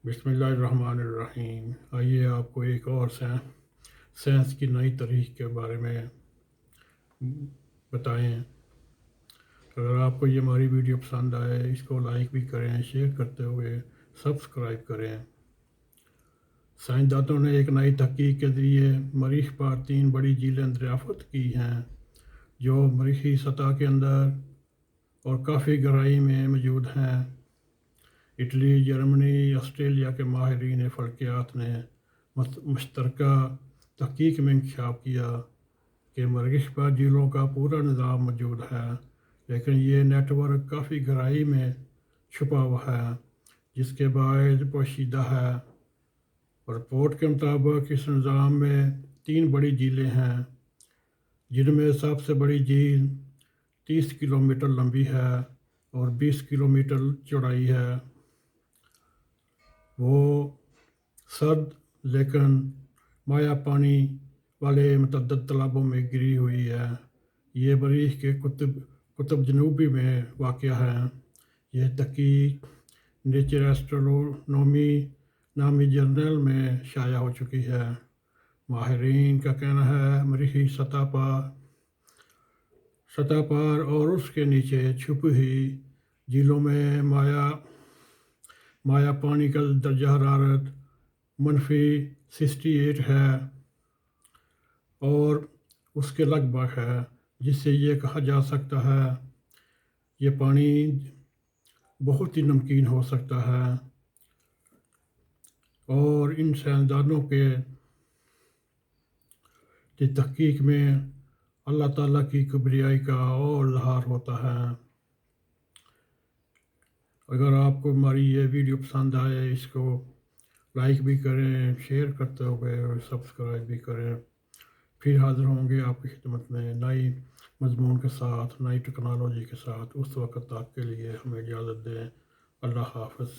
بسم اللہ الرحمن الرحیم۔ آئیے آپ کو ایک اور سائنس کی نئی تاریخ کے بارے میں بتائیں۔ اگر آپ کو یہ ہماری ویڈیو پسند آئے اس کو لائک بھی کریں، شیئر کرتے ہوئے سبسکرائب کریں۔ سائنسدانوں نے ایک نئی تحقیق کے ذریعے مریخ پر 3 بڑی جھیلیں دریافت کی ہیں جو مریخی سطح کے اندر اور کافی گہرائی میں موجود ہیں۔ اٹلی، جرمنی، آسٹریلیا کے ماہرین فلکیات نے مشترکہ تحقیق میں انکشاف کیا کہ مریخ پر جھیلوں کا پورا نظام موجود ہے، لیکن یہ نیٹ ورک کافی گہرائی میں چھپا ہوا ہے جس کے باعث پوشیدہ ہے۔ رپورٹ کے مطابق اس نظام میں 3 بڑی جھیلیں ہیں جن میں سب سے بڑی جھیل 30 کلومیٹر لمبی ہے اور 20 کلومیٹر چوڑائی ہے۔ وہ سرد لیکن مائع پانی والے متعدد تالابوں میں گری ہوئی ہے۔ یہ مریخ کے قطب جنوبی میں واقع ہے۔ یہ تحقیق نیچر ایسٹرونومی نامی جرنل میں شائع ہو چکی ہے۔ ماہرین کا کہنا ہے مریخی سطح پر اور اس کے نیچے چھپی ہوئی جھیلوں میں مائع پانی کا درجہ حرارت -68 ہے اور اس کے لگ بھگ ہے، جس سے یہ کہا جا سکتا ہے یہ پانی بہت ہی نمکین ہو سکتا ہے۔ اور ان سائنسدانوں کے تحقیق میں اللہ تعالیٰ کی کبریائی کا اور اظہار ہوتا ہے۔ اگر آپ کو ہماری یہ ویڈیو پسند آئے اس کو لائک بھی کریں، شیئر کرتے ہوئے سبسکرائب بھی کریں۔ پھر حاضر ہوں گے آپ کی خدمت میں نئی مضمون کے ساتھ، نئی ٹیکنالوجی کے ساتھ۔ اس وقت تک کے لیے ہمیں اجازت دیں۔ اللہ حافظ۔